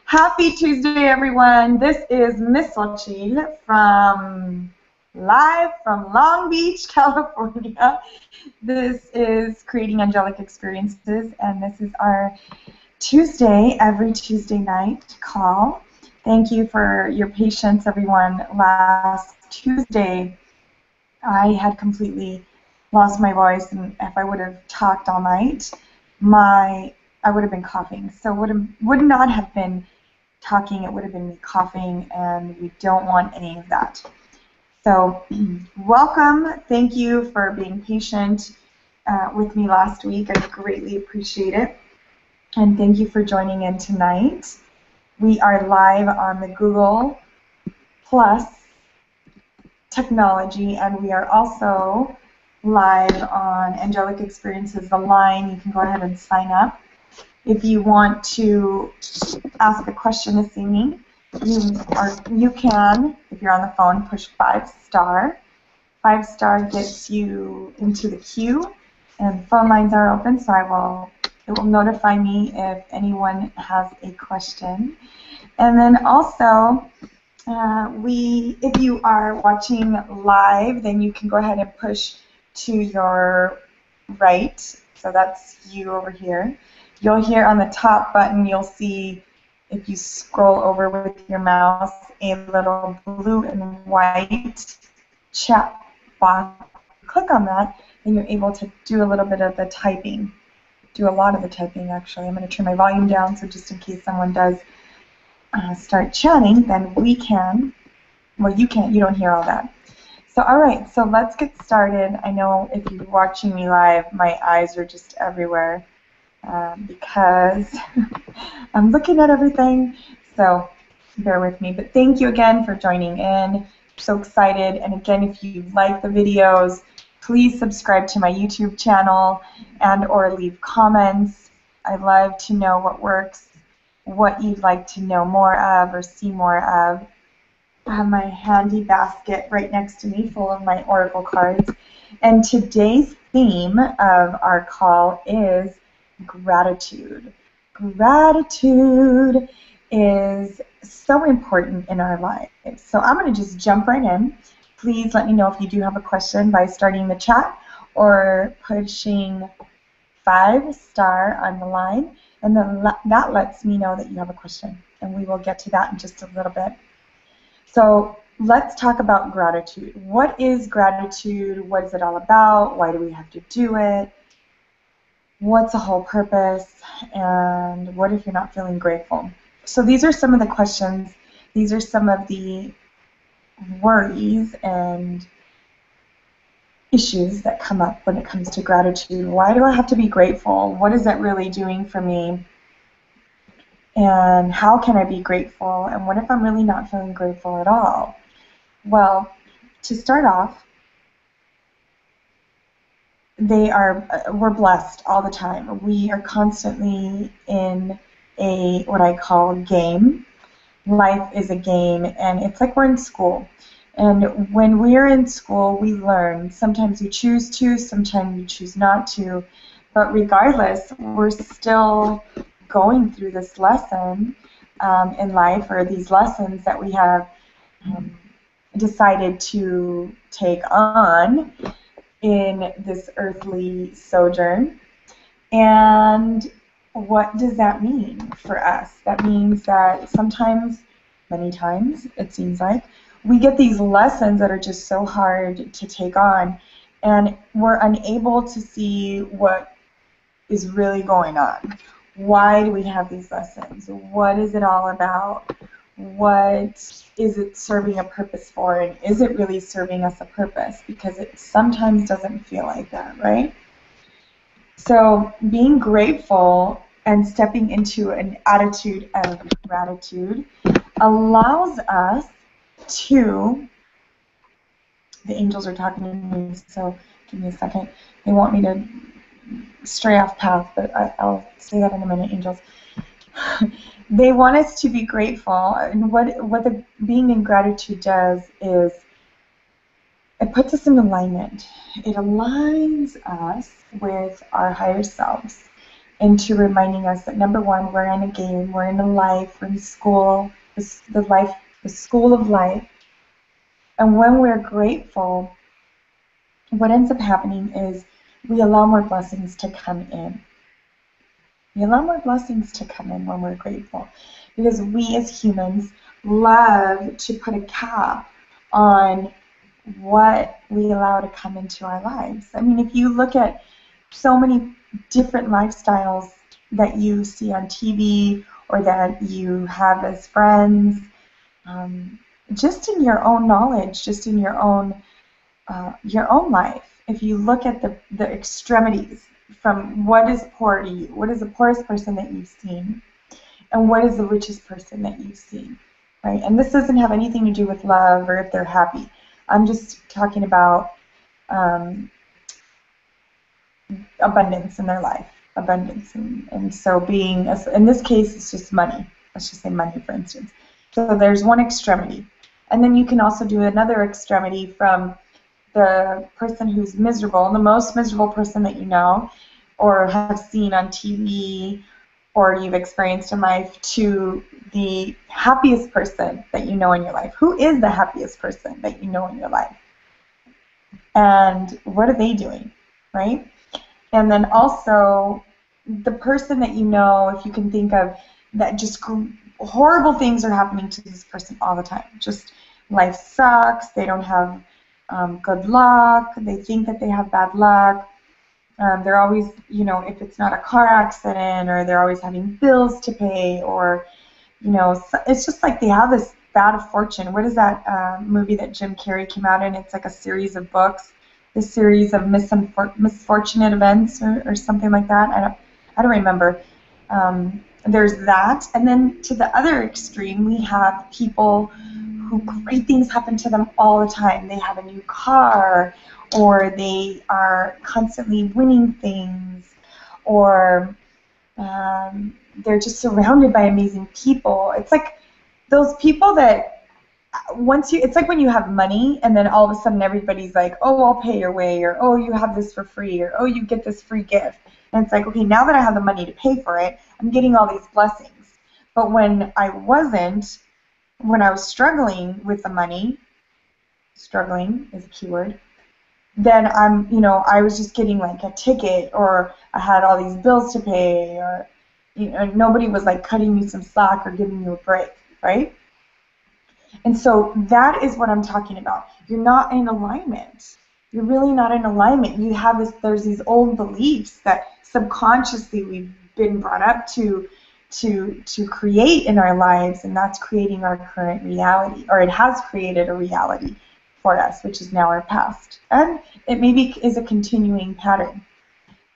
Happy Tuesday, everyone. This is Miss Xochi live from Long Beach, California. This is Creating Angelic Experiences, and this is our every Tuesday night call. Thank you for your patience, everyone. Last Tuesday, I had completely lost my voice, and if I would have talked all night, I would have been coughing. So would not have been talking, it would have been me coughing, and we don't want any of that. So welcome. Thank you for being patient with me last week. I greatly appreciate it. And thank you for joining in tonight. We are live on the Google Plus technology, and we are also live on Angelic Experiences, the line. You can go ahead and sign up. If you want to ask a question this evening, you can, if you're on the phone, push 5-star. 5-star gets you into the queue, and phone lines are open, so it will notify me if anyone has a question. And then also, if you are watching live, then you can go ahead and push to your right. So that's you over here. You'll hear on the top button, you'll see, if you scroll over with your mouse, a little blue and white chat box. Click on that, and you're able to do a little bit of the typing. Do a lot of the typing, actually. I'm going to turn my volume down, so just in case someone does start chatting, then we can. Well, you can't. You don't hear all that. So, all right. So let's get started. I know if you're watching me live, my eyes are just everywhere because I'm looking at everything. So bear with me. But thank you again for joining in. So excited. And again, if you like the videos, please subscribe to my YouTube channel and/or leave comments. I love to know what works, what you'd like to know more of or see more of. I have my handy basket right next to me full of my oracle cards. And today's theme of our call is gratitude. Gratitude is so important in our lives. So I'm going to just jump right in. Please let me know if you do have a question by starting the chat or pushing 5-star on the line, and then that lets me know that you have a question, and we will get to that in just a little bit. So let's talk about gratitude. What is gratitude? What is it all about? Why do we have to do it? What's the whole purpose? And what if you're not feeling grateful? So these are some of the questions. These are some of the worries and issues that come up when it comes to gratitude. Why do I have to be grateful? What is that really doing for me? And how can I be grateful? And what if I'm really not feeling grateful at all? Well, to start off, we're blessed all the time. We are constantly in what I call game. Life is a game, and it's like we're in school. And when we're in school, we learn. Sometimes you choose to, sometimes you choose not to. But regardless, we're still going through this lesson in life, or these lessons that we have decided to take on in this earthly sojourn. And what does that mean for us? That means that sometimes, many times, it seems like, we get these lessons that are just so hard to take on, and we're unable to see what is really going on. Why do we have these lessons? What is it all about? What is it serving a purpose for? And is it really serving us a purpose? Because it sometimes doesn't feel like that, right? So being grateful and stepping into an attitude of gratitude allows us to, the angels are talking to me, so give me a second. They want me to stray off path, but I'll say that in a minute, angels. They want us to be grateful, and what the being in gratitude does is it puts us in alignment. It aligns us with our higher selves. into reminding us that, number one, we're in a game, we're in a life, we're in school, the school of life. And when we're grateful, what ends up happening is we allow more blessings to come in. We allow more blessings to come in when we're grateful, because we as humans love to put a cap on what we allow to come into our lives. I mean, if you look at so many different lifestyles that you see on TV or that you have as friends, just in your own knowledge, just in your own life, if you look at the extremities from what is poor to you, what is the poorest person that you've seen, and what is the richest person that you've seen, right? And this doesn't have anything to do with love or if they're happy. I'm just talking about abundance in their life, abundance. And so being, in this case, it's just money. Let's just say money, for instance. So there's one extremity. And then you can also do another extremity from the person who's miserable, the most miserable person that you know or have seen on TV or you've experienced in life, to the happiest person that you know in your life. Who is the happiest person that you know in your life? And what are they doing, right? And then also the person that you know, if you can think of, that just horrible things are happening to this person all the time. Just life sucks, they don't have good luck, they think that they have bad luck. They're always, if it's not a car accident, or they're always having bills to pay, or, it's just like they have this bad fortune. What is that movie that Jim Carrey came out in? It's like a series of books, a series of misfortunate events or something like that. I don't remember. There's that. And then to the other extreme, we have people who great things happen to them all the time. They have a new car, or they are constantly winning things, or they're just surrounded by amazing people. It's like those people that it's like when you have money and then all of a sudden everybody's like, oh, I'll pay your way, or oh, you have this for free, or oh, you get this free gift. And it's like, okay, now that I have the money to pay for it, I'm getting all these blessings. But when I was struggling with the money, struggling is a keyword, then I was just getting like a ticket, or I had all these bills to pay, or nobody was like cutting me some slack or giving you a break, right? And so that is what I'm talking about. You're not in alignment. You're really not in alignment. There's these old beliefs that subconsciously we've been brought up to create in our lives, and that's creating our current reality, or it has created a reality for us, which is now our past. And it maybe is a continuing pattern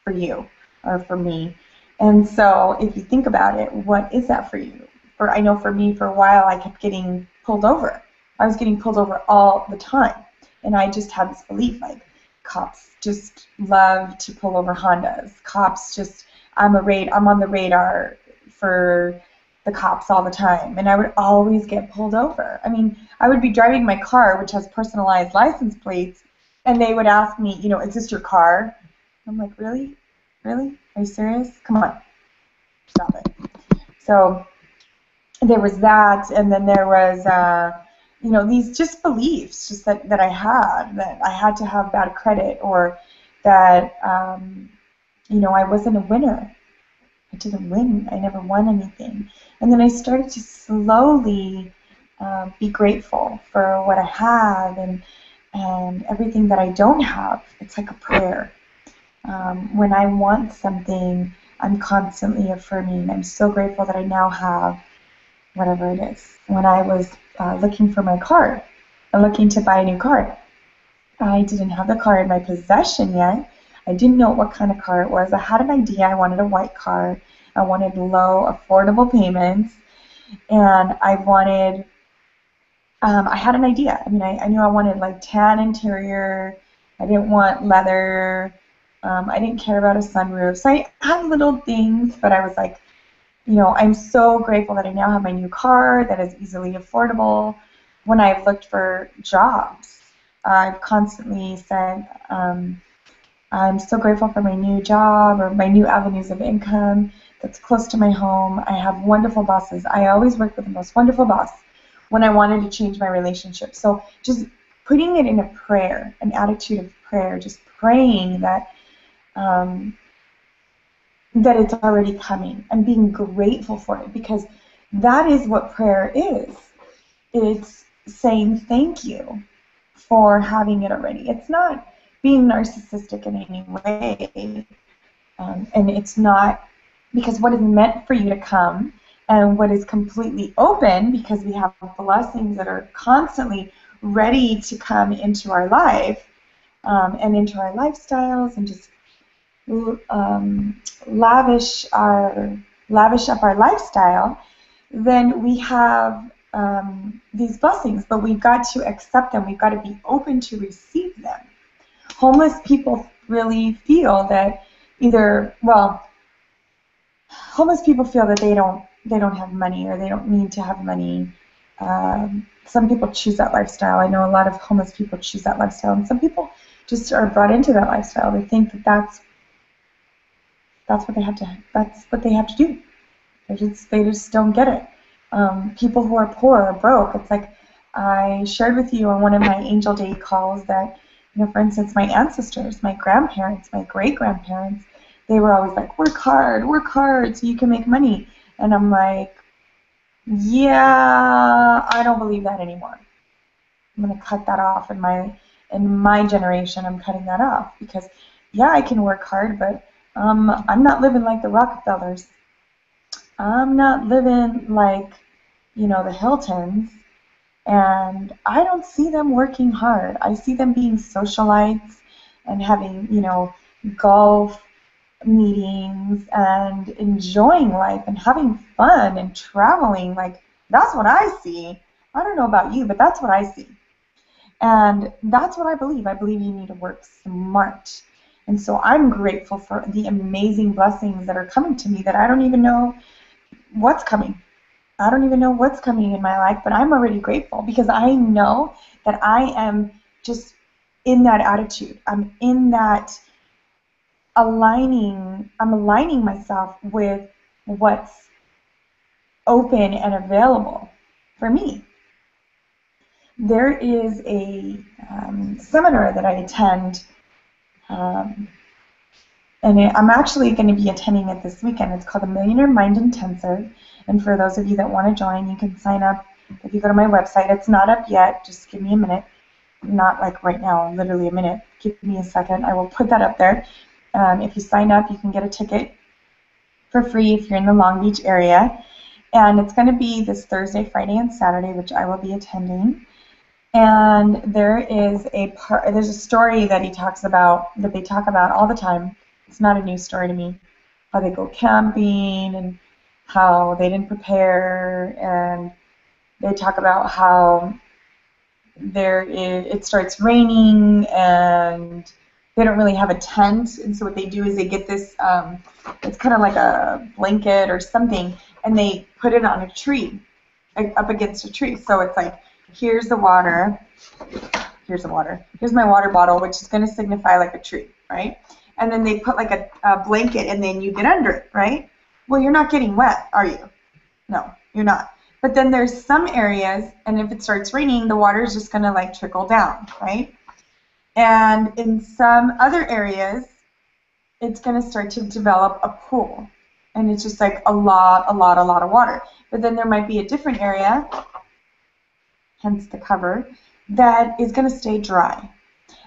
for you or for me. And so if you think about it, what is that for you? Or I know for me, for a while, I kept getting pulled over. I was getting pulled over all the time. And I just had this belief, like, cops just love to pull over Hondas. Cops just, I'm on the radar for the cops all the time. And I would always get pulled over. I mean, I would be driving my car, which has personalized license plates, and they would ask me, is this your car? I'm like, really? Really? Are you serious? Come on. Stop it. So there was that, and then there was, these just beliefs just that I had to have bad credit, or that, I wasn't a winner. I didn't win. I never won anything. And then I started to slowly be grateful for what I have and everything that I don't have. It's like a prayer. When I want something, I'm constantly affirming, I'm so grateful that I now have whatever it is. When I was looking for my car, looking to buy a new car, I didn't have the car in my possession yet. I didn't know what kind of car it was. I had an idea. I wanted a white car. I wanted low, affordable payments. And I had an idea. I mean, I knew I wanted like tan interior. I didn't want leather. I didn't care about a sunroof. So I had little things, but I was like, I'm so grateful that I now have my new car that is easily affordable. When I've looked for jobs, I've constantly sent I'm so grateful for my new job or my new avenues of income that's close to my home. I have wonderful bosses. I always work with the most wonderful boss when I wanted to change my relationship. So just putting it in a prayer, an attitude of prayer, just praying that that it's already coming and being grateful for it, because that is what prayer is. It's saying thank you for having it already. It's not being narcissistic in any way, and it's not, because what is meant for you to come and what is completely open, because we have blessings that are constantly ready to come into our life and into our lifestyles, and just lavish up our lifestyle, then we have these blessings, but we've got to accept them. We've got to be open to receive them. Homeless people really feel that homeless people feel that they don't have money, or they don't need to have money. Some people choose that lifestyle. I know a lot of homeless people choose that lifestyle, and some people just are brought into that lifestyle. They think that that's what they have to do. They just don't get it. People who are poor or broke, it's like I shared with you on one of my Angel Day calls that, for instance, my ancestors, my grandparents, my great-grandparents, they were always like, work hard so you can make money. And I'm like, yeah, I don't believe that anymore. I'm going to cut that off. In my generation, I'm cutting that off, because, yeah, I can work hard, but I'm not living like the Rockefellers. I'm not living like, the Hiltons, and I don't see them working hard. I see them being socialites and having, golf meetings and enjoying life and having fun and traveling. Like, that's what I see. I don't know about you, but that's what I see. And that's what I believe. I believe you need to work smart. And so I'm grateful for the amazing blessings that are coming to me that I don't even know what's coming. I don't even know what's coming in my life, but I'm already grateful, because I know that I am just in that attitude. I'm in that I'm aligning myself with what's open and available for me. There is a seminar that I attend, and I'm actually going to be attending it this weekend. It's called the Millionaire Mind Intensive, and for those of you that want to join, you can sign up if you go to my website. It's not up yet. Just give me a minute. Not like right now, literally a minute. Give me a second. I will put that up there. If you sign up, you can get a ticket for free if you're in the Long Beach area. And it's going to be this Thursday, Friday, and Saturday, which I will be attending. And there's a story that they talk about all the time. It's not a new story to me. How they go camping and how they didn't prepare, and they talk about how it starts raining and they don't really have a tent, and so what they do is they get this, it's kind of like a blanket or something, and they put it on a tree, up against a tree. So it's like, here's the water, here's my water bottle, which is going to signify like a tree, right? And then they put like a blanket, and then you get under it, right? Well, you're not getting wet, are you? No, you're not. But then there's some areas, and if it starts raining, the water is just going to like trickle down, right? And in some other areas, it's going to start to develop a pool, and it's just like a lot of water. But then there might be a different area, hence the cover, that is going to stay dry.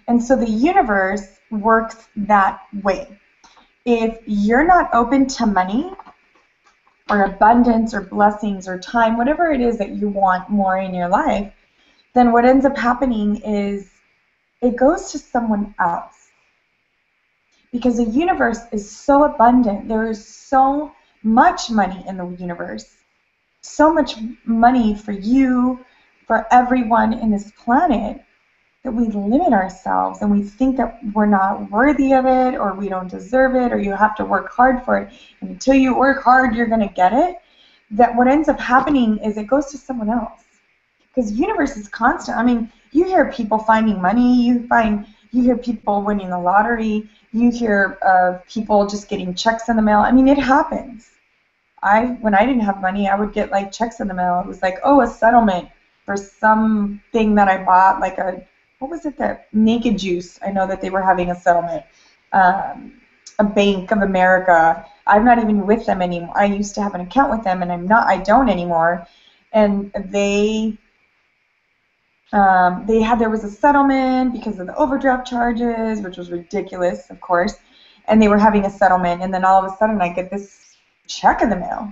And so the universe works that way. If you're not open to money or abundance or blessings or time, whatever it is that you want more in your life, then what ends up happening is it goes to someone else. Because the universe is so abundant. There is so much money in the universe, so much money for you, for everyone in this planet, that we limit ourselves and we think that we're not worthy of it, or we don't deserve it, or you have to work hard for it. And until you work hard, you're going to get it. That what ends up happening is it goes to someone else. Because the universe is constant. I mean, you hear people finding money, you You hear people winning the lottery. You hear of people just getting checks in the mail. I mean, it happens. When I didn't have money, I would get like checks in the mail. It was like, oh, a settlement for something that I bought, like what was it, that Naked Juice? I know that they were having a settlement. A Bank of America. I'm not even with them anymore. I used to have an account with them, and I don't anymore. And there was a settlement because of the overdraft charges, which was ridiculous, of course. And they were having a settlement, and then all of a sudden I get this check in the mail.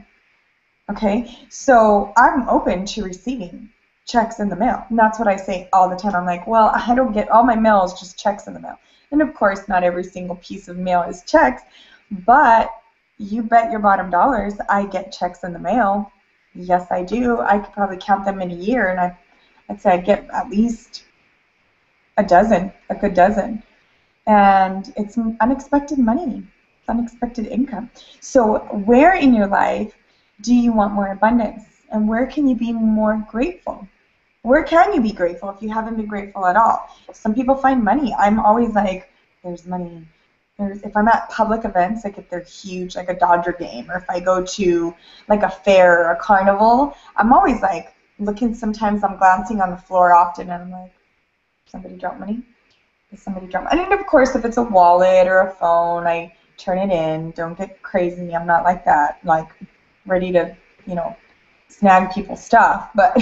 Okay, so I'm open to receiving checks in the mail. And that's what I say all the time. I'm like, well, I don't get all my mail is just checks in the mail. And of course, not every single piece of mail is checks, but you bet your bottom dollars I get checks in the mail. Yes, I do. I could probably count them in a year, and I'd say I get at least a good dozen. And it's unexpected money. It's unexpected income. So where in your life do you want more abundance? And where can you be more grateful? Where can you be grateful if you haven't been grateful at all? Some people find money. I'm always like, there's money. If I'm at public events, like if they're huge, like a Dodger game, or if I go to like a fair or a carnival, I'm always like looking. Sometimes I'm glancing on the floor often, and I'm like, somebody drop money? Does somebody drop money? And of course, if it's a wallet or a phone, I turn it in. Don't get crazy. I'm not like that, like ready to, snag people's stuff. But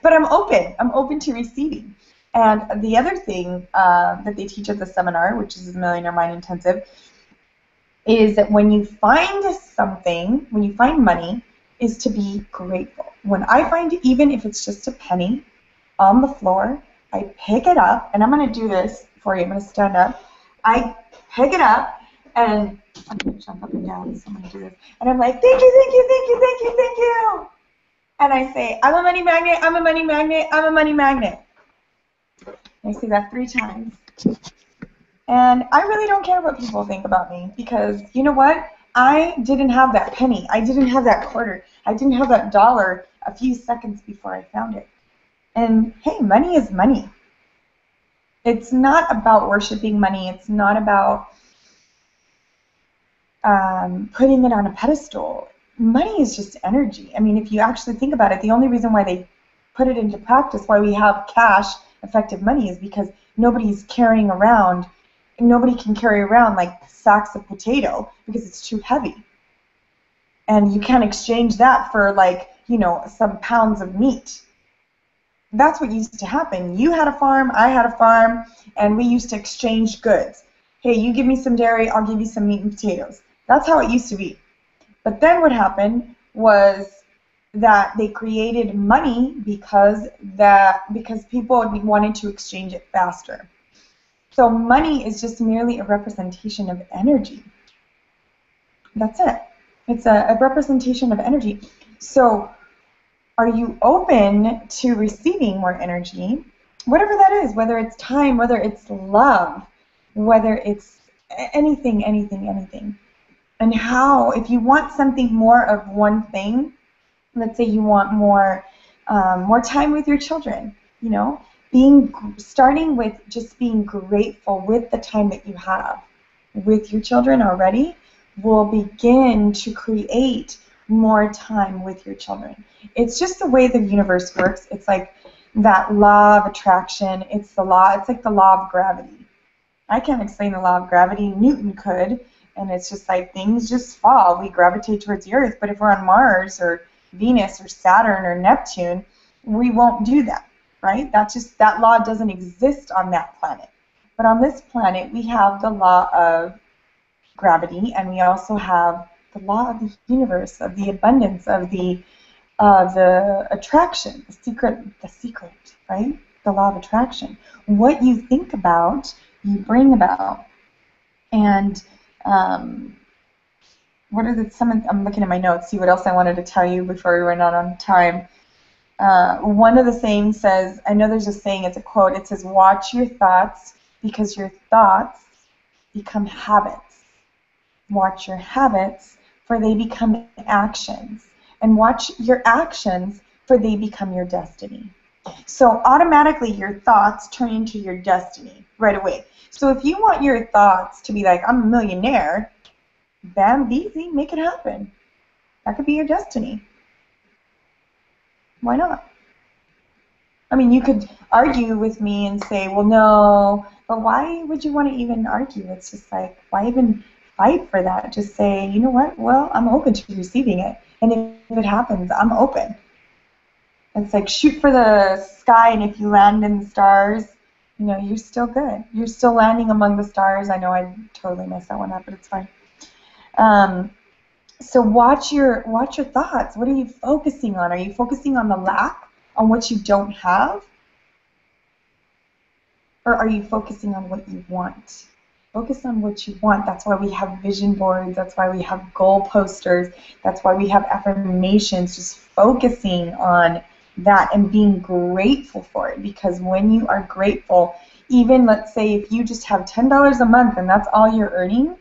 but I'm open. I'm open to receiving. And the other thing that they teach at the seminar, which is the Millionaire Mind Intensive, is that when you find something, when you find money, is to be grateful. When I find, even if it's just a penny on the floor, I pick it up, and I'm going to do this for you. I'm going to stand up. I pick it up, and I'm going to jump up and down, so I'm going to do this. And I'm like, thank you, thank you, thank you, thank you, thank you. And I say, I'm a money magnet, I'm a money magnet, I'm a money magnet. I say that 3 times. And I really don't care what people think about me, because you know what? I didn't have that penny. I didn't have that quarter. I didn't have that dollar a few seconds before I found it. And hey, money is money. It's not about worshiping money. It's not about putting it on a pedestal. Money is just energy. I mean, if you actually think about it, the only reason why they put it into practice, why we have cash, effective money, is because nobody can carry around like sacks of potato because it's too heavy. And you can't exchange that for like, some pounds of meat. That's what used to happen. You had a farm, I had a farm, and we used to exchange goods. Hey, you give me some dairy, I'll give you some meat and potatoes. That's how it used to be. But then what happened was that they created money because people wanted to exchange it faster. So money is just merely a representation of energy. That's it. It's a representation of energy. So are you open to receiving more energy, whatever that is, whether it's time, whether it's love, whether it's anything. And how, if you want something more of one thing, let's say you want more time with your children, starting with just being grateful with the time that you have with your children already will begin to create more time with your children. It's just the way the universe works. It's like that law of attraction. It's like the law of gravity. I can't explain the law of gravity. Newton could, and it's just like things just fall. We gravitate towards the Earth, but if we're on Mars or Venus or Saturn or Neptune, we won't do that, right? That law doesn't exist on that planet. But on this planet, we have the law of gravity, and we also have the law of the universe, of the abundance, of the attraction, the secret, right? The law of attraction. What you think about, you bring about. And I'm looking at my notes, see what else I wanted to tell you before we run out on time. One of the sayings says, I know there's a saying, it's a quote, it says, watch your thoughts because your thoughts become habits. Watch your habits, for they become actions. And watch your actions, for they become your destiny. So automatically your thoughts turn into your destiny right away. So if you want your thoughts to be like, I'm a millionaire, bam, easy, make it happen. That could be your destiny. Why not? I mean, you could argue with me and say, well, no, but why would you want to even argue? It's just like, why even fight for that? Just say, you know what? Well, I'm open to receiving it. And if it happens, I'm open. It's like shoot for the sky, and if you land in the stars, you know, you're still good. You're still landing among the stars. I know I totally messed that one up, but it's fine. So watch your thoughts. What are you focusing on? Are you focusing on the lack, on what you don't have? Or are you focusing on what you want? Focus on what you want. That's why we have vision boards. That's why we have goal posters. That's why we have affirmations. Just focusing on that and being grateful for it. Because when you are grateful, even let's say if you just have $10 a month and that's all you're earning,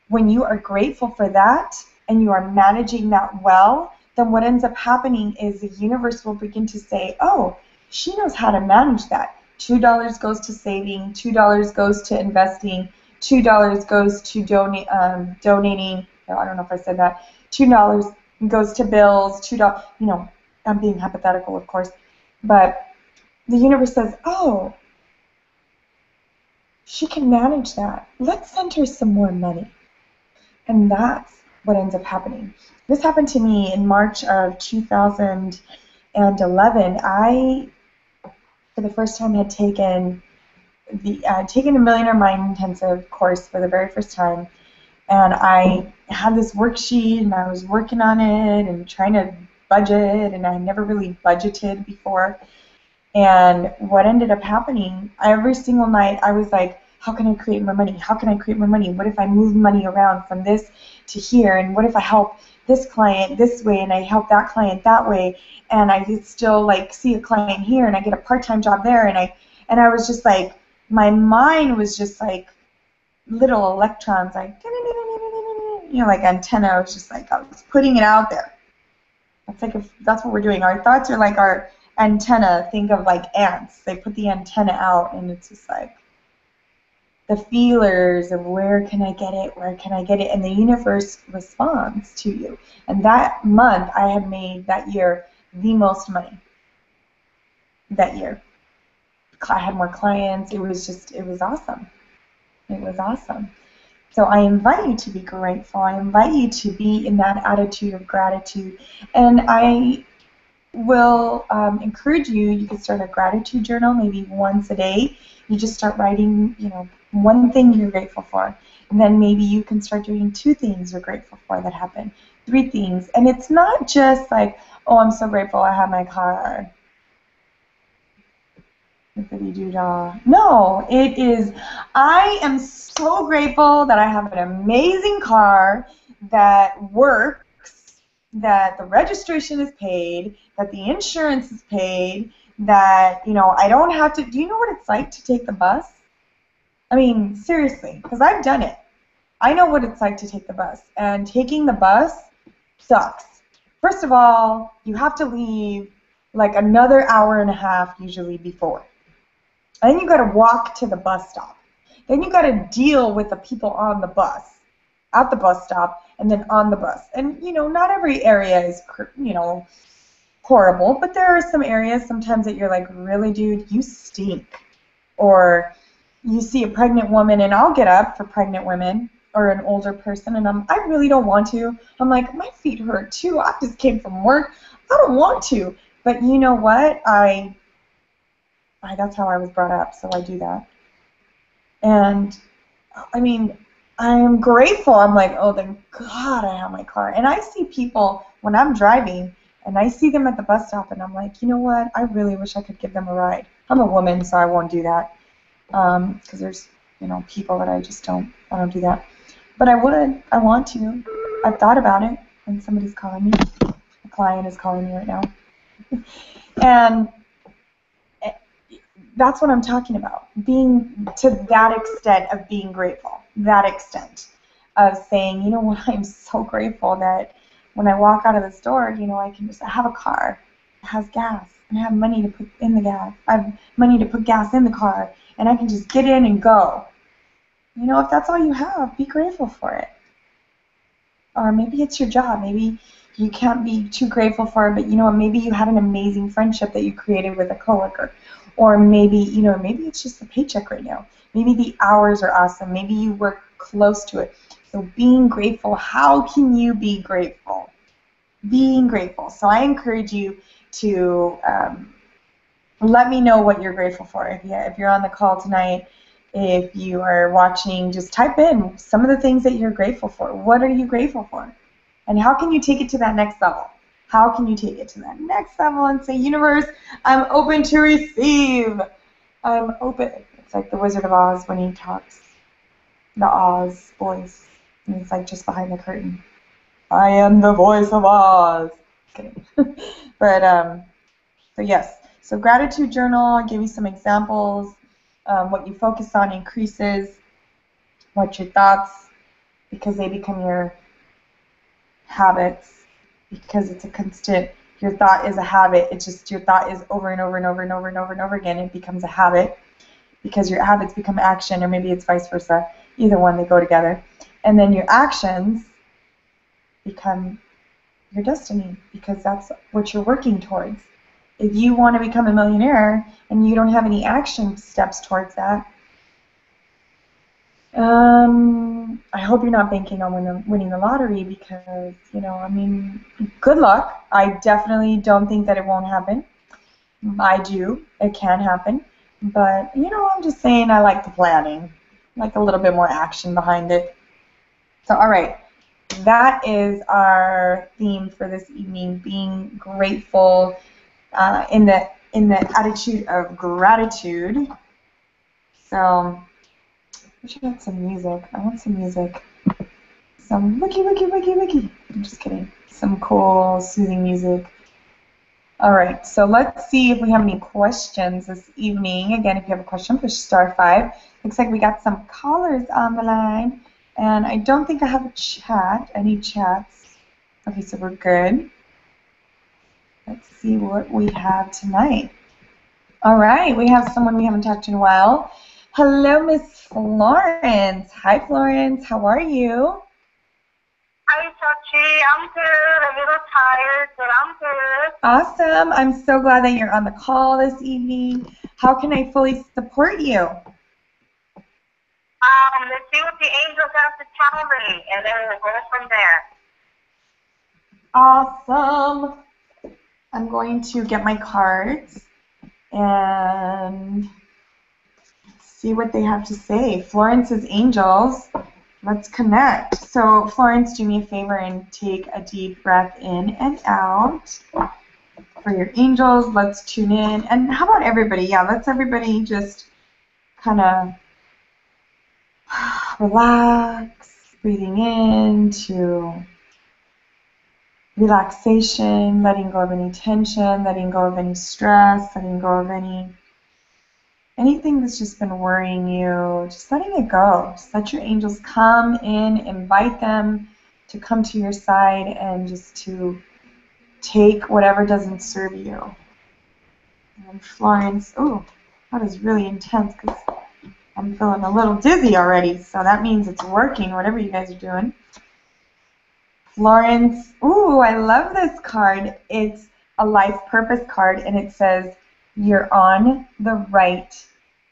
when you are grateful for that and you are managing that well, then what ends up happening is the universe will begin to say, oh, she knows how to manage that. $2 goes to saving, $2 goes to investing, $2 goes to donating. No, I don't know if I said that. $2 goes to bills, $2, you know, I'm being hypothetical, of course. But the universe says, oh, she can manage that. Let's send her some more money. And that's what ends up happening. This happened to me in March of 2011. I, for the first time, had taken a Millionaire Mind Intensive course for the very first time, and I had this worksheet, and I was working on it and trying to budget, and I had never really budgeted before. And what ended up happening, every single night, I was like, how can I create more money? How can I create more money? What if I move money around from this to here? And what if I help this client this way and I help that client that way? And I could still like see a client here and I get a part-time job there. And I was just like, my mind was just like little electrons, like, you know, like antenna. I was just like, I was putting it out there. That's like, if that's what we're doing. Our thoughts are like our antenna. Think of like ants. They put the antenna out and it's just like, the feelers of where can I get it, where can I get it, and the universe responds to you. And that month, I had made that year the most money. That year, I had more clients. It was awesome. It was awesome. So I invite you to be grateful. I invite you to be in that attitude of gratitude, and I will encourage you. You can start a gratitude journal, maybe once a day. You just start writing, you know, one thing you're grateful for, and then maybe you can start doing 2 things you're grateful for that happen, 3 things, and it's not just like, oh, I'm so grateful I have my car. No, it is, I am so grateful that I have an amazing car that works, that the registration is paid, that the insurance is paid, that, you know, I don't have to, do you know what it's like to take the bus? I mean, seriously, because I've done it. I know what it's like to take the bus, and taking the bus sucks. First of all, you have to leave like another hour and a half usually before. And then you got to walk to the bus stop. Then you got to deal with the people on the bus, at the bus stop, and then on the bus. And, you know, not every area is, you know, horrible, but there are some areas sometimes that you're like, really, dude, you stink. Or you see a pregnant woman, and I'll get up for pregnant women or an older person, and I really don't want to. I'm like, my feet hurt too. I just came from work. I don't want to. But you know what? That's how I was brought up, so I do that. And I mean, I'm grateful. I'm like, oh, thank God I have my car. And I see people when I'm driving, and I see them at the bus stop, and I'm like, you know what? I really wish I could give them a ride. I'm a woman, so I won't do that. Because there's, you know, people that I don't do that. But I would. I want to. I've thought about it, and somebody's calling me. A client is calling me right now. And that's what I'm talking about. Being to that extent of being grateful. That extent of saying, you know what, I'm so grateful that when I walk out of the store, you know, I have a car. It has gas. and I have money to put in the gas. I have money to put gas in the car, and I can just get in and go. You know, if that's all you have, be grateful for it. Or maybe it's your job. Maybe you can't be too grateful for it, but you know what? Maybe you had an amazing friendship that you created with a coworker. Or maybe, you know, maybe it's just the paycheck right now. Maybe the hours are awesome. Maybe you work close to it. So being grateful, how can you be grateful? Being grateful. So I encourage you to let me know what you're grateful for. If you're on the call tonight, if you are watching, just type in some of the things that you're grateful for. What are you grateful for? And how can you take it to that next level? How can you take it to that next level and say, universe, I'm open to receive. I'm open. It's like the Wizard of Oz when he talks, the Oz voice. And he's like just behind the curtain. I am the voice of Oz. Just kidding. But, so yes. So gratitude journal, I'll give you some examples. What you focus on increases. What your thoughts, because they become your habits, because it's a constant. Your thought is a habit. It's just your thought is over and over and over and over and over and over again. It becomes a habit because your habits become action, or maybe it's vice versa. Either one, they go together. And then your actions become your destiny, because that's what you're working towards. If you want to become a millionaire and you don't have any action steps towards that, I hope you're not banking on winning the lottery, because, you know, I mean, good luck. I definitely don't think that it won't happen. I do. It can happen. But, you know, I'm just saying I like the planning, like a little bit more action behind it. So, all right. That is our theme for this evening, being grateful in the attitude of gratitude. So, we should have some music. I want some music. Some wiki. I'm just kidding. Some cool, soothing music. All right, so let's see if we have any questions this evening. Again, if you have a question, push *5. Looks like we got some callers on the line, and I don't think I have a chat. Any chats? Okay, so we're good. Let's see what we have tonight. All right, we have someone we haven't talked to in a while. Hello, Miss Florence. Hi, Florence. How are you? Hi, Xochi. I'm good. A little tired, but I'm good. Awesome. I'm so glad that you're on the call this evening. How can I fully support you? Let's see what the angels have to tell me, and then we'll go from there. Awesome. I'm going to get my cards and see what they have to say. Florence's angels. Let's connect. So, Florence, do me a favor and take a deep breath in and out. For your angels, let's tune in. And how about everybody? Yeah, let's everybody just kind of relax, breathing into relaxation, letting go of any tension, letting go of any stress, letting go of anything that's just been worrying you, just letting it go. Just let your angels come in, invite them to come to your side and just to take whatever doesn't serve you. And Florence, oh, that is really intense because I'm feeling a little dizzy already, so that means it's working, whatever you guys are doing. Florence, ooh, I love this card. It's a life purpose card, and it says, you're on the right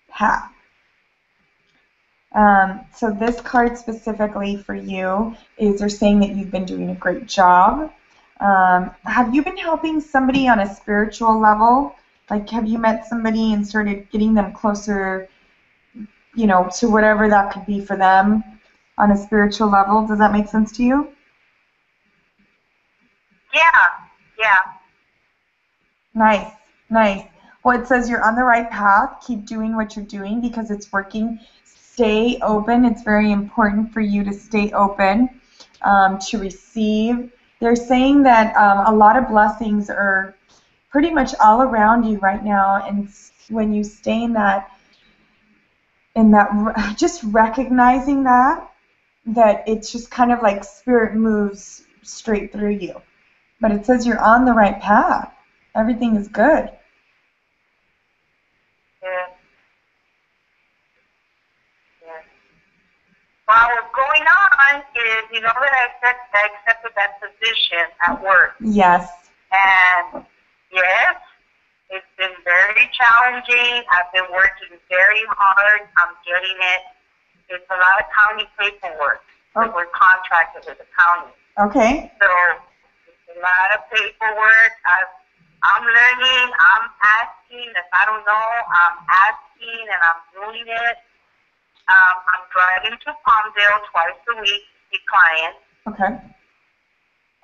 path. So this card specifically for you is they're saying that you've been doing a great job. Have you been helping somebody on a spiritual level? Like, have you met somebody and started getting them closer, you know, to whatever that could be for them on a spiritual level? Does that make sense to you? Yeah. Nice, nice. Well, it says you're on the right path. Keep doing what you're doing because it's working. Stay open. It's very important for you to stay open, to receive. They're saying that a lot of blessings are pretty much all around you right now, and when you stay in that, just recognizing that it's just kind of like spirit moves straight through you. But it says you're on the right path. Everything is good. going on is, you know that I accepted that position at work. Yes. And yes, it's been very challenging. I've been working very hard. I'm getting it. It's a lot of county paperwork. Oh. We're contracted with the county. Okay. So it's a lot of paperwork. I'm learning. I'm asking. If I don't know, I'm asking and I'm doing it. I'm driving to Palmdale twice a week to see clients. Okay.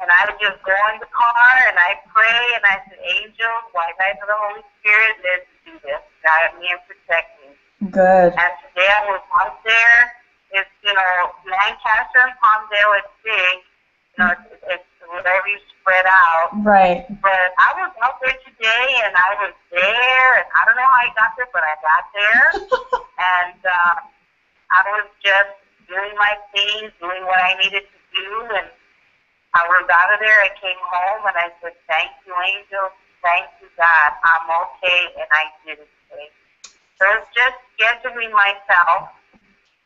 And I just go in the car and I pray and I say, Angel, why guide of the Holy Spirit, let's do this. Guide me and protect me. Good. And today I was out there. It's, you know, Lancaster and Palmdale, it's big. You know, it's very spread out. Right. But I was out there today and I was there. And I don't know how I got there, but I got there. And I was just doing my thing, doing what I needed to do. And I was out of there. I came home and I said, thank you, Angel. Thank you, God. I'm okay. And I did it today. So it's just scheduling myself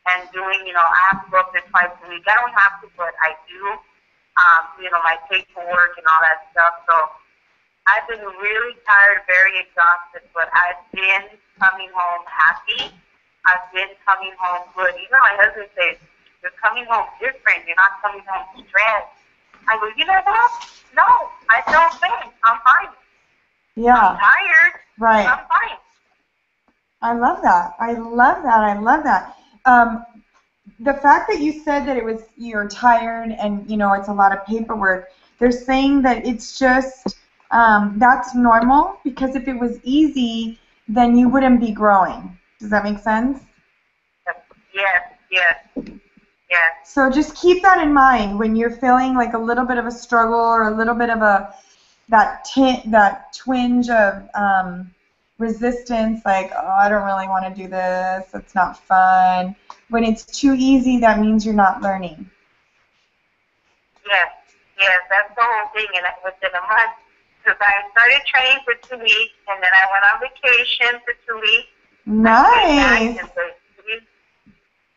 and doing, you know, I have to go up there twice a week. I don't have to, but I do, you know, my paperwork and all that stuff. So I've been really tired, very exhausted, but I've been coming home happy. I've been coming home good. Even my husband says, you're coming home different. You're not coming home stressed. I go, you know what? No, I don't think. I'm fine. Yeah. I'm tired. Right. I'm fine. I love that. I love that. I love that. The fact that you said that you're tired and, you know, it's a lot of paperwork, they're saying that it's just, that's normal, because if it was easy, then you wouldn't be growing. Does that make sense? Yes. So just keep that in mind when you're feeling like a little bit of a struggle or a little bit of that twinge of resistance, like, oh, I don't really want to do this, it's not fun. When it's too easy, that means you're not learning. Yes, that's the whole thing. And within a month, because I started training for 2 weeks, and then I went on vacation for 2 weeks. Nice.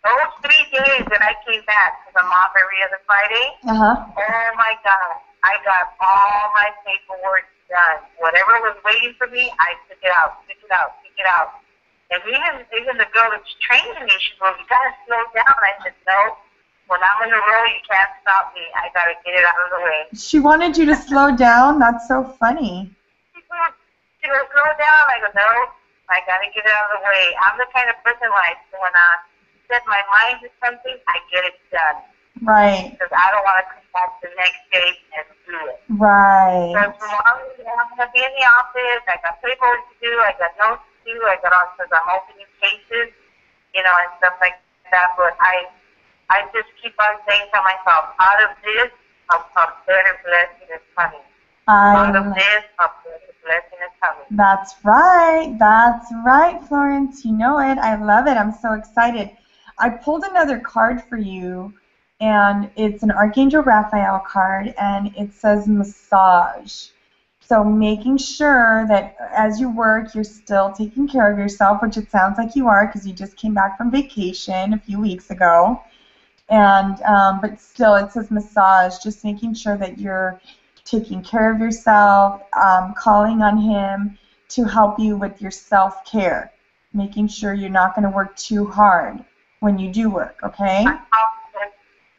Those 3 days that I came back, because I'm off every other Friday, Oh my God, I got all my paperwork done. Whatever was waiting for me, I took it out. And even the girl that's training me, she goes, you got to slow down. I said, no, when I'm in the road, you can't stop me. I got to get it out of the way. She wanted you to slow down? That's so funny. She goes, slow down. I go, no, I got to get it out of the way. I'm the kind of person like, when I set my mind to something, I get it done. Right. Because I don't want to come back the next day and do it. Right. So tomorrow I'm going to be in the office. I got paperwork to do. I got notes to do. I got all because I'm opening cases, you know, and stuff like that. But I just keep on saying to myself, out of this, a better blessing is coming. Out of this, a better blessing is coming. That's right. That's right, Florence. You know it. I love it. I'm so excited. I pulled another card for you, and it's an Archangel Raphael card, and it says massage. So making sure that as you work, you're still taking care of yourself, which it sounds like you are, because you just came back from vacation a few weeks ago. And but still, it says massage, just making sure that you're taking care of yourself, calling on him to help you with your self-care, making sure you're not going to work too hard when you do work, okay? I'm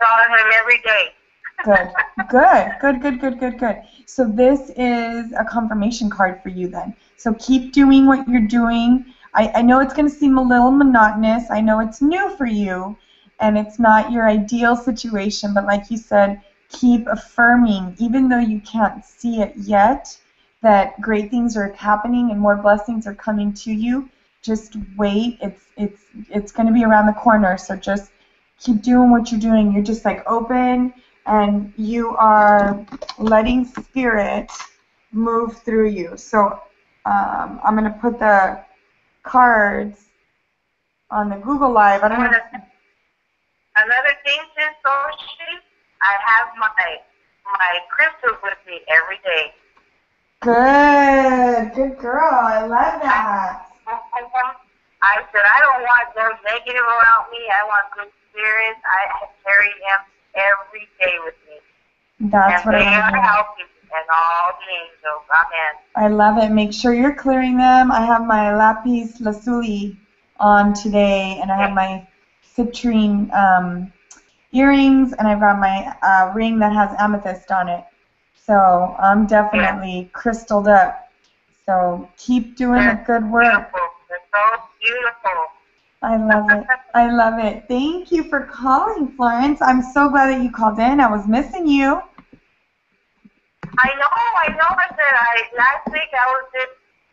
calling him every day. Good. So this is a confirmation card for you then. So keep doing what you're doing. I know it's going to seem a little monotonous. I know it's new for you, and it's not your ideal situation, but like you said, keep affirming, even though you can't see it yet, that great things are happening and more blessings are coming to you. Just wait. It's going to be around the corner, so just keep doing what you're doing. You're just like open, and you are letting spirit move through you. So I'm going to put the cards on the Google Live. I don't know. Another thing is, Xochi, I have my crystals with me every day. Good girl. I love that. I I said, I don't want no negative around me. I want good spirits. I carry him every day with me. That's what I And they want to are hear. helping, and all the angels. Amen. I love it. Make sure you're clearing them. I have my lapis lazuli on today, and I have my citrine earrings, and I've got my ring that has amethyst on it. So I'm definitely crystalled up. So keep doing the good work. Beautiful. They're so beautiful. I love it. I love it. Thank you for calling, Florence. I'm so glad that you called in. I was missing you. I know. I said last week I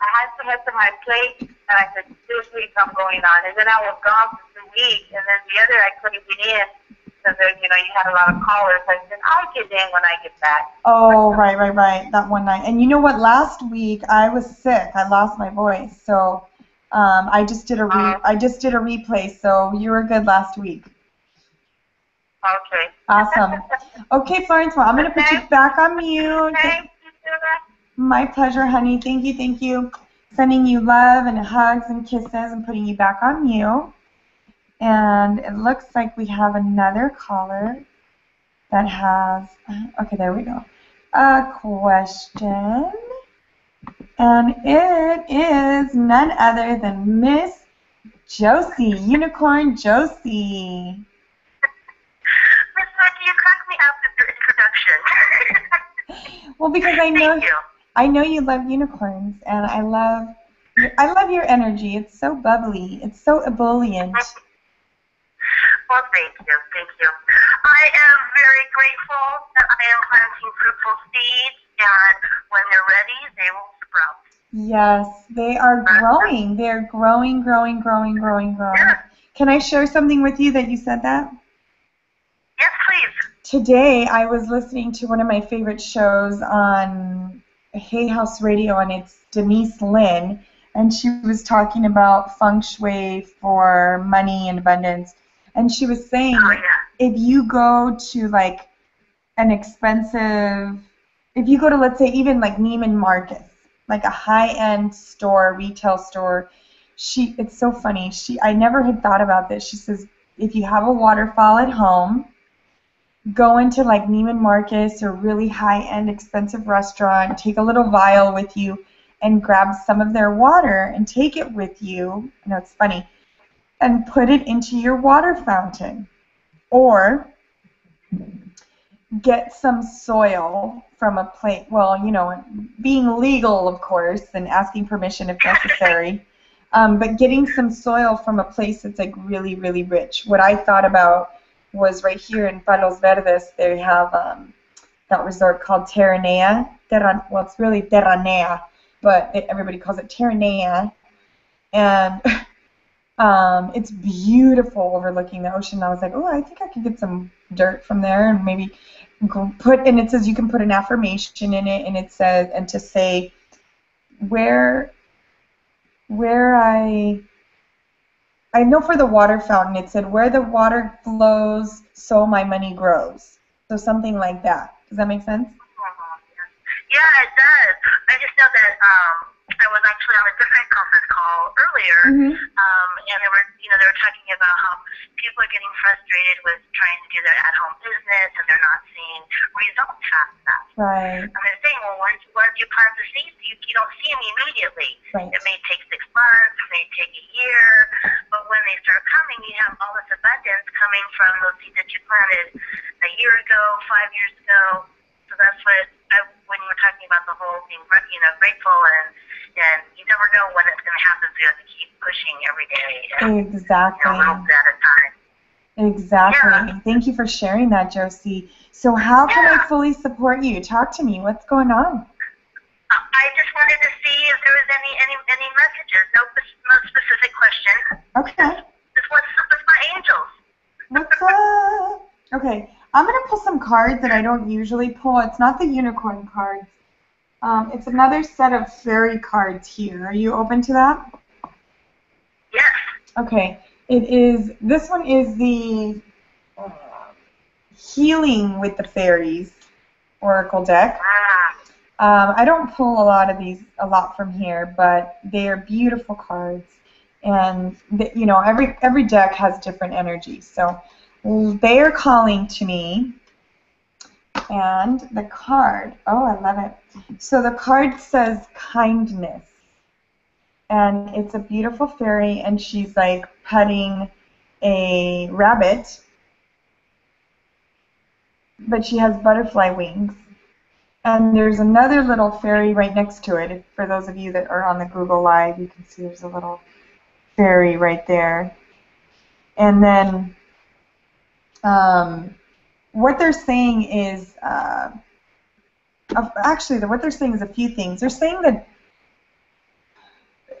had to head to my plate, and I said, this week I'm going on. And then I was gone for 2 weeks, and then the other I couldn't get in because, you had a lot of callers. I said, I'll get in when I get back. Oh, right. That one night. And you know what? Last week I was sick. I lost my voice. So I just did a replay. So you were good last week. Okay. Awesome. Okay, Florence, well, I'm going to put you back on mute. Thank you, Susan. My pleasure, honey. Thank you. Sending you love and hugs and kisses and putting you back on mute. And it looks like we have another caller that has, okay, there we go, a question. And it is none other than Miss Josie, Unicorn Josie. Miss Becky, you cracked me up with your introduction. Well, because I know you love unicorns, and I love your energy. It's so bubbly. It's so ebullient. Well, thank you. I am very grateful that I am planting fruitful seeds, and when they're ready, they will sprout. Yes, they are growing. They're growing. Yeah. Can I share something with you that you said that? Yes, please. Today, I was listening to one of my favorite shows on Hay House Radio, and it's Denise Lynn, and she was talking about feng shui for money and abundance. And she was saying, if you go to like an expensive, if you go to, let's say, even like Neiman Marcus, like a high-end store, retail store, it's so funny. I never had thought about this. She says, if you have a waterfall at home, go into like Neiman Marcus or really high-end expensive restaurant, take a little vial with you, and grab some of their water and take it with you. I know it's funny. And put it into your water fountain. Or get some soil from a place, well, being legal, of course, and asking permission if necessary, but getting some soil from a place that's like really, really rich. What I thought about was right here in Palos Verdes, they have that resort called Terranea. Well, it's really Terranea, but everybody calls it Terranea. And it's beautiful overlooking the ocean. I was like, oh, I think I could get some dirt from there and maybe and it says you can put an affirmation in it, and it says, and to say where I know for the water fountain, it said where the water flows, so my money grows. So something like that. Does that make sense? Yeah, it does. I just know that I was actually on a different conference call earlier, and they were talking about how people are getting frustrated with trying to do their at-home business, and they're not seeing results past that. Right. And they're saying, well, once you plant the seeds, you don't see them immediately. Right. It may take 6 months, it may take a year, but when they start coming, you have all this abundance coming from those seeds that you planted a year ago, 5 years ago. So that's what when you were talking about the whole being, grateful and you never know when it's going to happen, so you have to keep pushing every day. Exactly. A little bit at a time. Exactly. Yeah. Thank you for sharing that, Josie. So how can I fully support you? Talk to me. What's going on? I just wanted to see if there was any messages. No specific question. Okay. Just what's up with my angels? What's up? Okay. I'm going to pull some cards that I don't usually pull. It's not the unicorn cards. It's another set of fairy cards here. Are you open to that? Yes. Okay. This one is the Healing with the Fairies Oracle deck. I don't pull a lot from here, but they are beautiful cards. And you know, every deck has different energy. So they are calling to me, and the card, oh, I love it. So the card says kindness, and it's a beautiful fairy, and she's like petting a rabbit, but she has butterfly wings. And there's another little fairy right next to it. For those of you that are on the Google Live, you can see there's a little fairy right there. And then what they're saying is, actually, what they're saying is a few things. They're saying that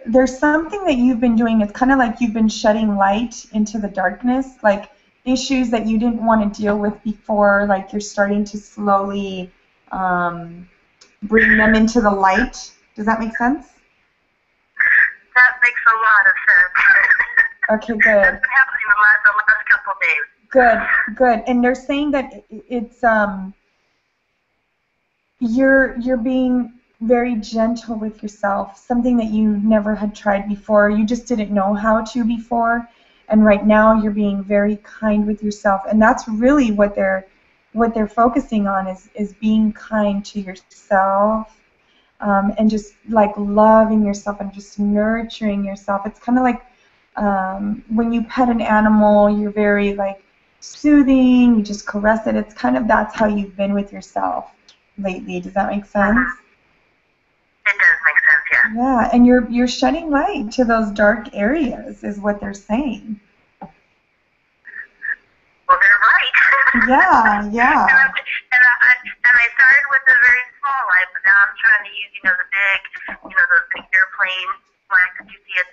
there's something that you've been doing. It's kind of like you've been shedding light into the darkness, like issues that you didn't want to deal with before, like you're starting to slowly bring them into the light. Does that make sense? That makes a lot of sense. Okay, good. That's been happening the last couple of days. Good, good. And they're saying that it's you're being very gentle with yourself, something that you never had tried before. You just didn't know how to before, and right now you're being very kind with yourself. And that's really what they're focusing on is being kind to yourself, and just like loving yourself and just nurturing yourself. It's kind of like when you pet an animal, you're very like soothing, you just caress it. It's kind of, that's how you've been with yourself lately. Does that make sense? It does make sense, yeah. Yeah, and you're shedding light to those dark areas is what they're saying. Well, they're right. Yeah, yeah. And I started with a very small light, but now I'm trying to use, those big airplane lights that you see at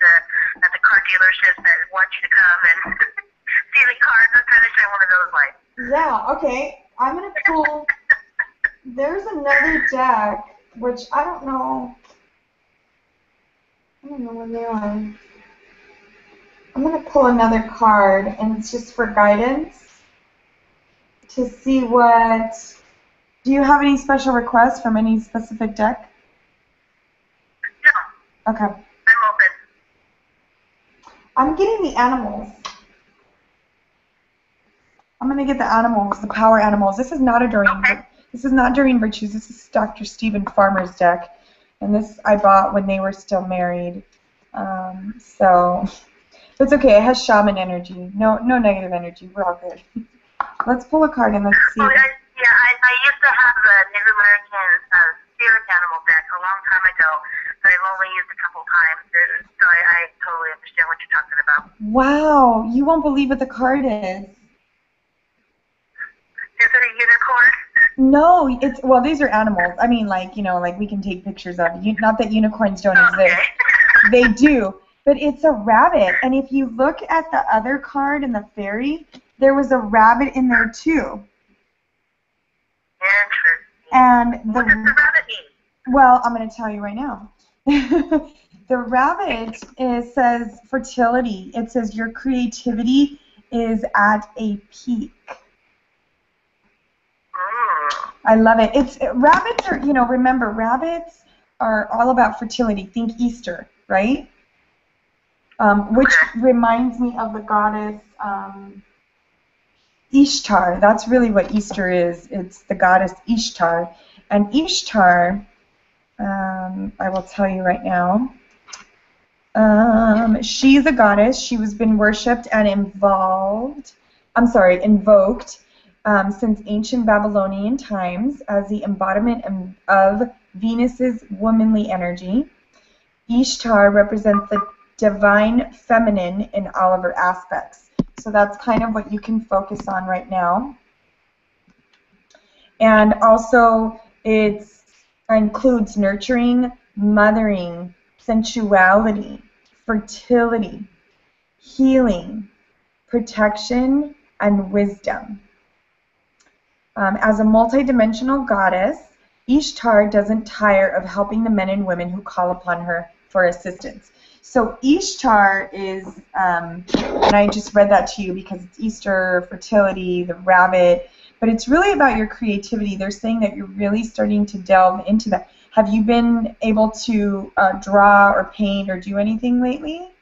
the car dealerships that want you to come and see the cars. I'm trying to shine one of those lights. Yeah, okay. I'm going to pull, there's another deck, which I don't know when they are. I'm going to pull another card, and it's just for guidance to see what, do you have any special requests from any specific deck? No. Okay. I'm open. I'm getting the animals. I'm going to get the animals, the power animals. This is not a Doreen. Okay. This is not Doreen Virtues. This is Dr. Stephen Farmer's deck, and this I bought when they were still married. So it's okay. It has shaman energy. No negative energy. We're all good. Let's pull a card and let's see. Well, I used to have a Native American spirit animal deck a long time ago, but I've only used a couple times, so I totally understand what you're talking about. Wow, you won't believe what the card is. Is it a unicorn? No, it's, well, these are animals. I mean, like, like we can take pictures of. Not that unicorns don't exist. They do. But it's a rabbit. And if you look at the other card in the fairy, there was a rabbit in there too. Interesting. And what does the rabbit mean? Well, I'm going to tell you right now. The rabbit says fertility. It says your creativity is at a peak. I love it. Rabbits are, remember, rabbits are all about fertility. Think Easter, right? Which reminds me of the goddess Ishtar. That's really what Easter is. It's the goddess Ishtar. And Ishtar, I will tell you right now, she's a goddess. She has been worshipped and invoked since ancient Babylonian times as the embodiment of Venus's womanly energy. Ishtar represents the divine feminine in all of her aspects. So that's kind of what you can focus on right now. And also it includes nurturing, mothering, sensuality, fertility, healing, protection, and wisdom. As a multidimensional goddess, Ishtar doesn't tire of helping the men and women who call upon her for assistance. So Ishtar is, and I just read that to you because it's Easter, fertility, the rabbit, but it's really about your creativity. They're saying that you're really starting to delve into that. Have you been able to draw or paint or do anything lately?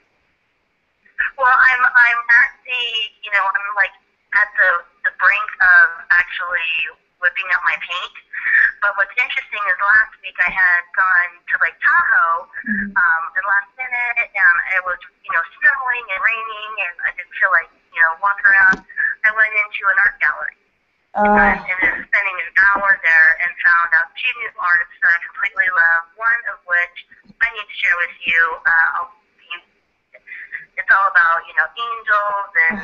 Well, I'm at the, I'm like at the brink of actually whipping up my paint. But what's interesting is last week I had gone to Lake Tahoe at the last minute, and it was, snowing and raining, and I didn't feel like, walking around. I went into an art gallery. And ended up spending an hour there and found out two new artists that I completely love, one of which I need to share with you. It's all about, angels and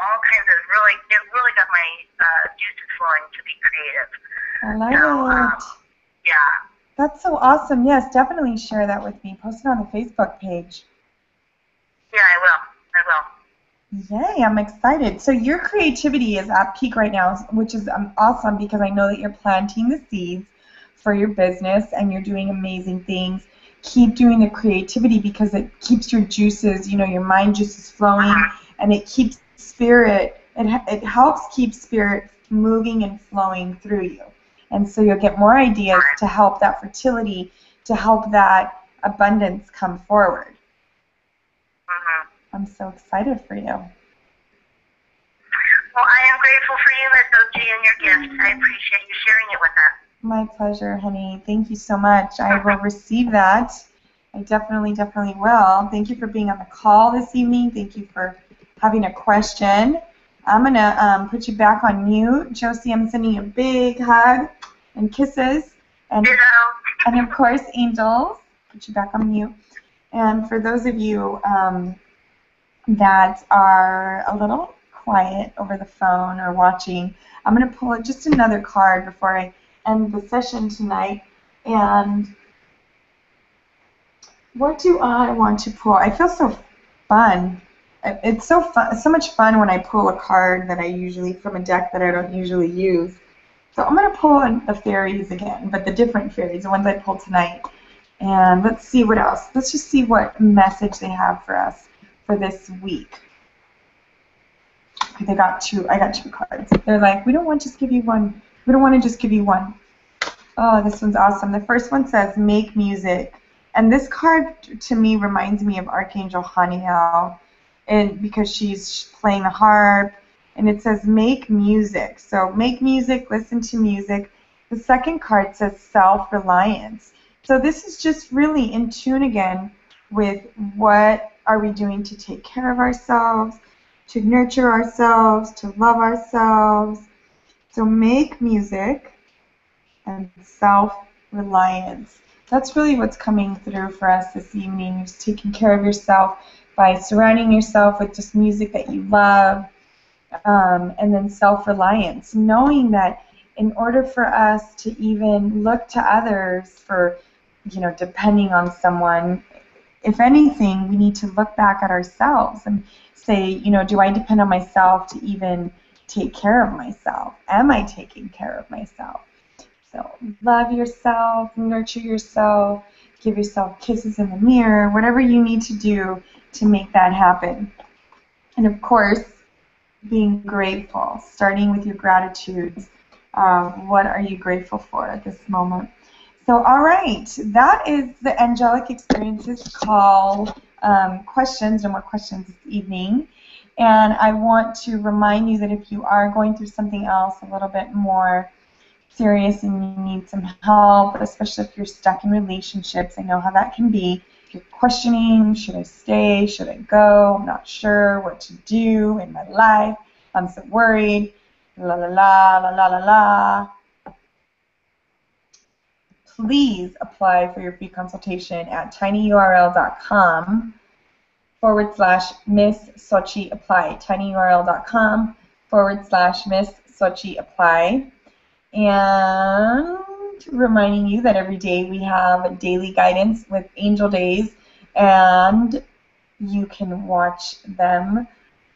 all kinds of it really got my juices flowing to be creative. I love it. Yeah. That's so awesome. Yes, definitely share that with me. Post it on the Facebook page. Yeah, I will. Yay, I'm excited. So your creativity is at peak right now, which is awesome because I know that you're planting the seeds for your business and you're doing amazing things. Keep doing the creativity because it keeps your juices, your mind juices flowing, and it keeps spirit, it helps keep spirit moving and flowing through you. And so you'll get more ideas to help that fertility, to help that abundance come forward. I'm so excited for you. Well, I am grateful for you, Miss Xochi, and your gift. I appreciate you sharing it with us. My pleasure, honey. Thank you so much. I will receive that. I definitely will. Thank you for being on the call this evening. Thank you for having a question. I'm going to put you back on mute. Josie, I'm sending you a big hug and kisses. And of course, angels. Put you back on mute. And for those of you that are a little quiet over the phone or watching, I'm going to pull just another card before I end the session tonight. And what do I want to pull? I feel so fun. It's so fun, so much fun when I pull a card that I usually from a deck that I don't usually use. So I'm going to pull the fairies again, but the different fairies, the ones I pulled tonight. And let's see what else. Let's just see what message they have for us for this week. Okay, I got two cards. They're like, we don't want to just give you one. We don't want to just give you one. Oh, this one's awesome. The first one says, make music. And this card, to me, reminds me of Archangel Haniel, and because she's playing the harp. And it says, make music. So make music, listen to music. The second card says self-reliance. So this is just really in tune again with what are we doing to take care of ourselves, to nurture ourselves, to love ourselves. So make music and self-reliance. That's really what's coming through for us this evening, is taking care of yourself by surrounding yourself with just music that you love, and then self-reliance, knowing that in order for us to even look to others for, depending on someone, if anything, we need to look back at ourselves and say, do I depend on myself to even take care of myself? Am I taking care of myself? So love yourself, nurture yourself, give yourself kisses in the mirror, whatever you need to do to make that happen. And of course, being grateful, starting with your gratitudes. What are you grateful for at this moment? So, all right, that is the Angelic Experiences call. Questions, no more questions this evening. And I want to remind you that if you are going through something else a little bit more serious and you need some help, especially if you're stuck in relationships, I know how that can be. If you're questioning, should I stay, should I go, I'm not sure what to do in my life, I'm so worried, la la la, la la la la. Please apply for your free consultation at tinyurl.com/Miss Xochi apply. tinyurl.com/Miss Xochi apply. And reminding you that every day we have daily guidance with Angel Days, and you can watch them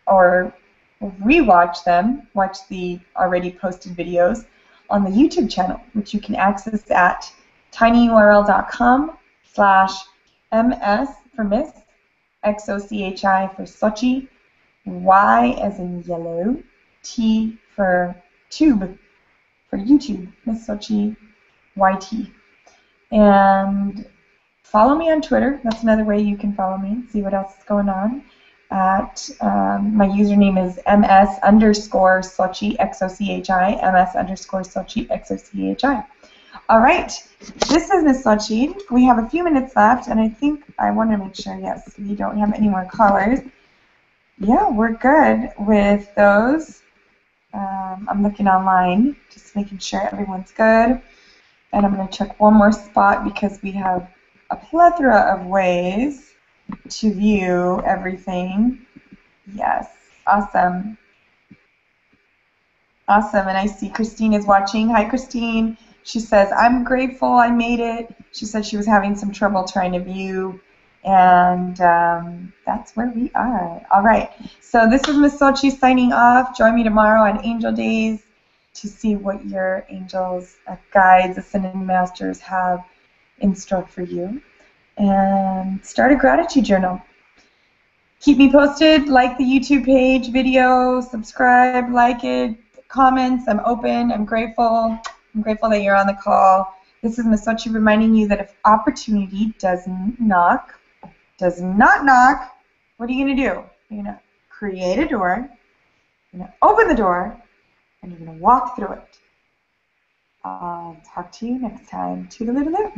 or rewatch them, watch the already posted videos on the YouTube channel, which you can access at tinyurl.com/MS for Miss, XOCHI for Xochi, Y as in yellow, T for tube, for YouTube, Miss Xochi YT. And follow me on Twitter. That's another way you can follow me, see what else is going on. My username is ms_Xochi, Xochi, ms_Xochi, Xochi. All right, this is Miss Xochi. We have a few minutes left, and I think I want to make sure, yes, we don't have any more callers. Yeah, we're good with those. I'm looking online, just making sure everyone's good. And I'm going to check one more spot because we have a plethora of ways to view everything. Yes, awesome. Awesome, and I see Christine is watching. Hi, Christine. She says, I'm grateful I made it. She said she was having some trouble trying to view, and that's where we are. All right, so this is Miss Xochi signing off. Join me tomorrow on Angel Days to see what your angels, guides, ascended masters have in store for you. And start a gratitude journal. Keep me posted, like the YouTube page, video, subscribe, like it, comments. I'm open. I'm grateful. I'm grateful that you're on the call. This is Miss Xochi reminding you that if opportunity doesn't knock, does not knock, what are you going to do? You're going to create a door, you're going to open the door, and you're going to walk through it. I'll talk to you next time. Toodaloo.